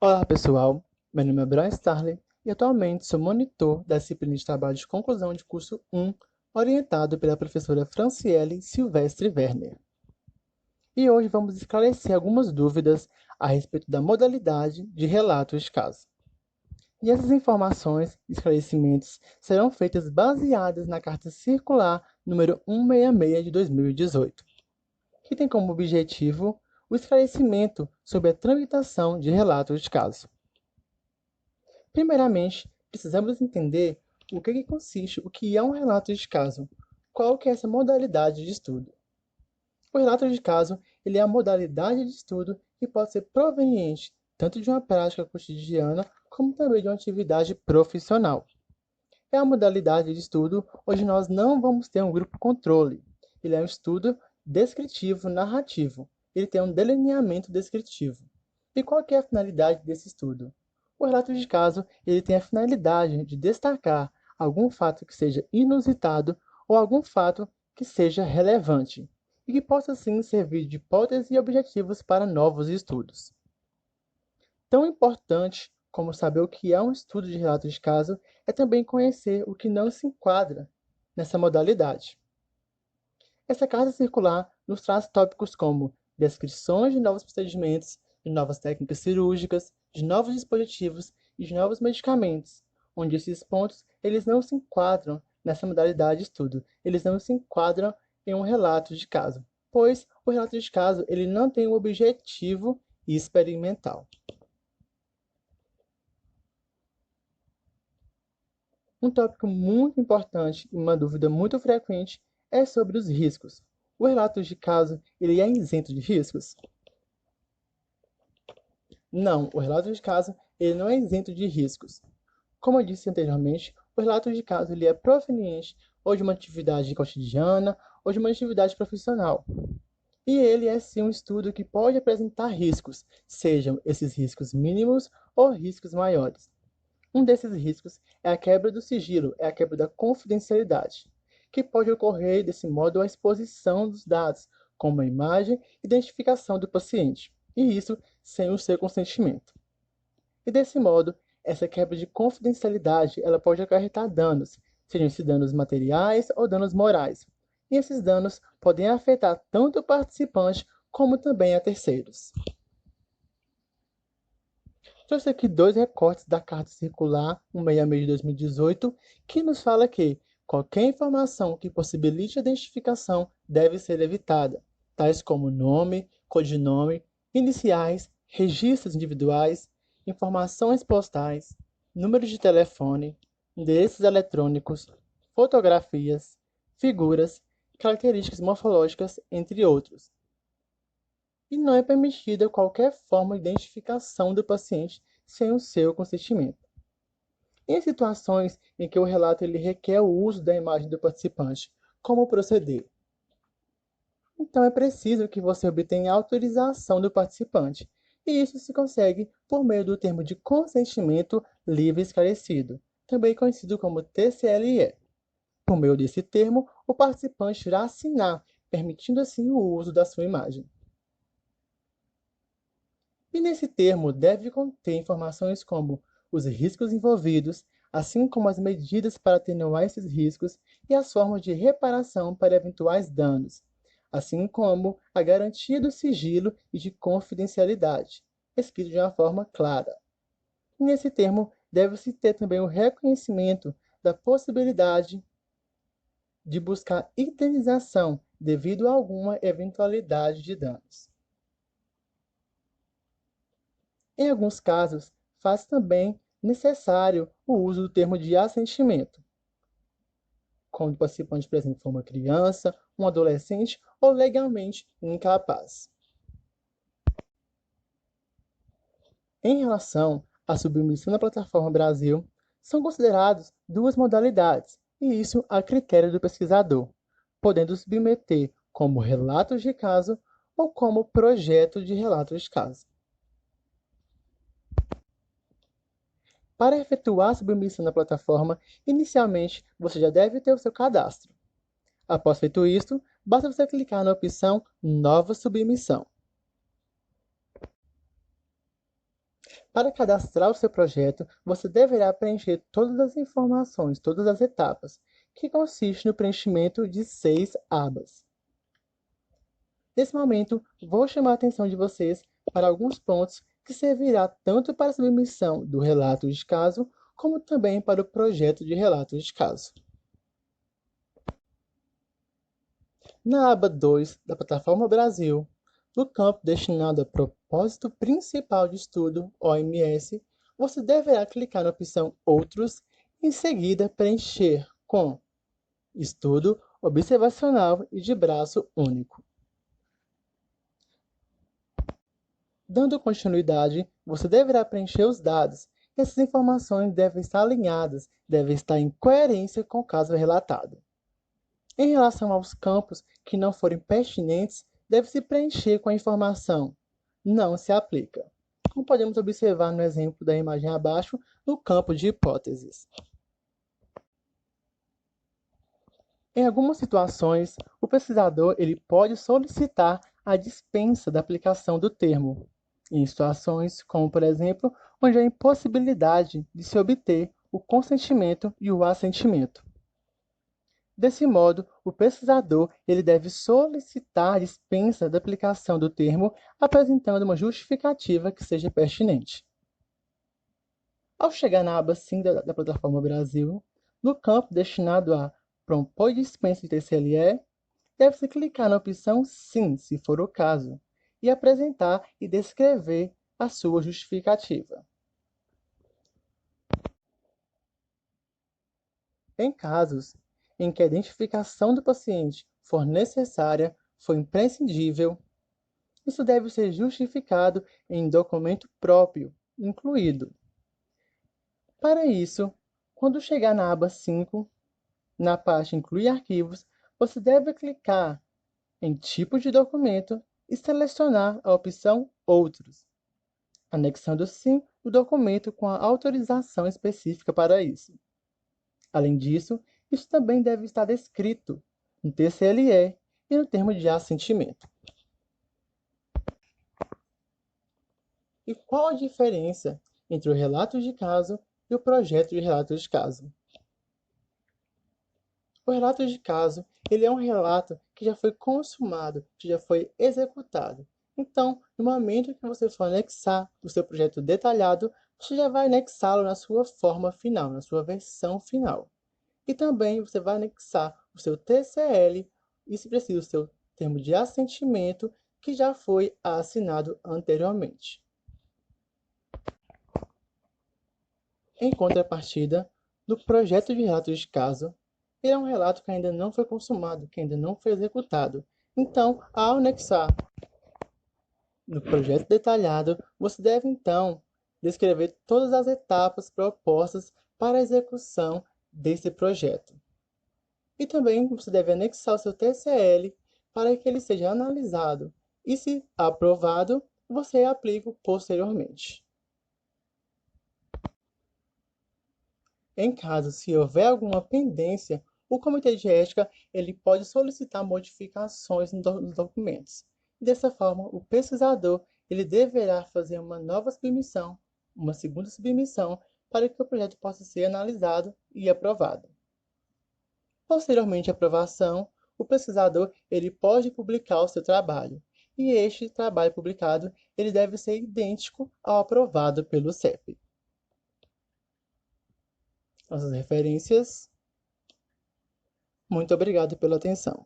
Olá pessoal, meu nome é Brian Starley e atualmente sou monitor da disciplina de trabalho de conclusão de curso 1, orientado pela professora Franciele Silvestre Werner. E hoje vamos esclarecer algumas dúvidas a respeito da modalidade de relatos de caso. E essas informações e esclarecimentos serão feitas baseadas na Carta Circular número 166 de 2018, que tem como objetivo o esclarecimento sobre a tramitação de relatos de caso. Primeiramente, precisamos entender o que é um relato de caso, qual que é essa modalidade de estudo. O relato de caso, ele é a modalidade de estudo que pode ser proveniente tanto de uma prática cotidiana como também de uma atividade profissional. É a modalidade de estudo onde nós não vamos ter um grupo controle. Ele é um estudo descritivo narrativo. Ele tem um delineamento descritivo. E qual que é a finalidade desse estudo? O relato de caso, ele tem a finalidade de destacar algum fato que seja inusitado ou algum fato que seja relevante e que possa sim servir de hipótese e objetivos para novos estudos. Tão importante como saber o que é um estudo de relato de caso é também conhecer o que não se enquadra nessa modalidade. Essa carta circular nos traz tópicos como descrições de novos procedimentos, de novas técnicas cirúrgicas, de novos dispositivos e de novos medicamentos, onde esses pontos eles não se enquadram nessa modalidade de estudo, eles não se enquadram em um relato de caso, pois o relato de caso ele não tem um objetivo experimental. Um tópico muito importante e uma dúvida muito frequente é sobre os riscos. O relato de caso ele é isento de riscos? Não, o relato de caso ele não é isento de riscos. Como eu disse anteriormente, o relato de caso ele é proveniente ou de uma atividade cotidiana ou de uma atividade profissional. E ele é sim um estudo que pode apresentar riscos, sejam esses riscos mínimos ou riscos maiores. Um desses riscos é a quebra do sigilo, é a quebra da confidencialidade, que pode ocorrer desse modo a exposição dos dados, como a imagem e identificação do paciente, e isso sem o seu consentimento. E desse modo, essa quebra de confidencialidade ela pode acarretar danos, sejam esses danos materiais ou danos morais. E esses danos podem afetar tanto o participante como também a terceiros. Trouxe aqui dois recortes da Carta Circular 166 de 2018, que nos fala que qualquer informação que possibilite a identificação deve ser evitada, tais como nome, codinome, iniciais, registros individuais, informações postais, números de telefone, endereços eletrônicos, fotografias, figuras, características morfológicas, entre outros. E não é permitida qualquer forma de identificação do paciente sem o seu consentimento. Em situações em que o relato ele requer o uso da imagem do participante, como proceder? Então é preciso que você obtenha autorização do participante, e isso se consegue por meio do termo de consentimento livre e esclarecido, também conhecido como TCLE. Por meio desse termo, o participante irá assinar, permitindo assim o uso da sua imagem. E nesse termo deve conter informações como os riscos envolvidos, assim como as medidas para atenuar esses riscos e as formas de reparação para eventuais danos, assim como a garantia do sigilo e de confidencialidade, escrito de uma forma clara. E nesse termo deve-se ter também o reconhecimento da possibilidade de buscar indenização devido a alguma eventualidade de danos. Em alguns casos, faz também necessário o uso do termo de assentimento, quando o participante, por exemplo, for uma criança, um adolescente ou legalmente incapaz. Em relação à submissão na plataforma Brasil, são consideradas duas modalidades, e isso a critério do pesquisador, podendo submeter como relatos de caso ou como projeto de relatos de caso. Para efetuar a submissão na plataforma, inicialmente você já deve ter o seu cadastro. Após feito isto, basta você clicar na opção Nova Submissão. Para cadastrar o seu projeto, você deverá preencher todas as informações, todas as etapas, que consiste no preenchimento de 6 abas. Nesse momento, vou chamar a atenção de vocês para alguns pontos que servirá tanto para a submissão do relato de caso, como também para o projeto de relato de caso. Na aba 2 da plataforma Brasil, no campo destinado a propósito principal de estudo, OMS, você deverá clicar na opção Outros e em seguida preencher com Estudo observacional e de braço único. Dando continuidade, você deverá preencher os dados. Essas informações devem estar alinhadas, devem estar em coerência com o caso relatado. Em relação aos campos que não forem pertinentes, deve-se preencher com a informação "não se aplica", como podemos observar no exemplo da imagem abaixo, no campo de hipóteses. Em algumas situações, o pesquisador pode solicitar a dispensa da aplicação do termo, em situações como, por exemplo, onde há impossibilidade de se obter o consentimento e o assentimento. Desse modo, o pesquisador deve solicitar a dispensa da aplicação do termo, apresentando uma justificativa que seja pertinente. Ao chegar na aba 5 da plataforma Brasil, no campo destinado a propor dispensa de TCLE, deve-se clicar na opção Sim, se for o caso, e apresentar e descrever a sua justificativa. Em casos em que a identificação do paciente for necessária, for imprescindível, isso deve ser justificado em documento próprio, incluído. Para isso, quando chegar na aba 5, na parte Incluir arquivos, você deve clicar em Tipo de documento e selecionar a opção Outros, anexando sim o documento com a autorização específica para isso. Além disso, isso também deve estar descrito no TCLE e no termo de assentimento. E qual a diferença entre o relato de caso e o projeto de relato de caso? O relato de caso é um relato que já foi consumado, que já foi executado. Então, no momento que você for anexar o seu projeto detalhado, você já vai anexá-lo na sua forma final, na sua versão final. E também você vai anexar o seu TCL e, se preciso, o seu termo de assentimento, que já foi assinado anteriormente. Em contrapartida, no projeto de relato de caso, ele é um relato que ainda não foi consumado, que ainda não foi executado. Então, ao anexar no projeto detalhado, você deve então descrever todas as etapas propostas para a execução desse projeto. E também você deve anexar o seu TCL para que ele seja analisado e, se aprovado, você aplica posteriormente. Em caso se houver alguma pendência, o Comitê de Ética pode solicitar modificações nos documentos. Dessa forma, o pesquisador deverá fazer uma nova submissão, uma segunda submissão, para que o projeto possa ser analisado e aprovado. Posteriormente à aprovação, o pesquisador pode publicar o seu trabalho, e este trabalho publicado deve ser idêntico ao aprovado pelo CEP. Nossas referências. Muito obrigado pela atenção.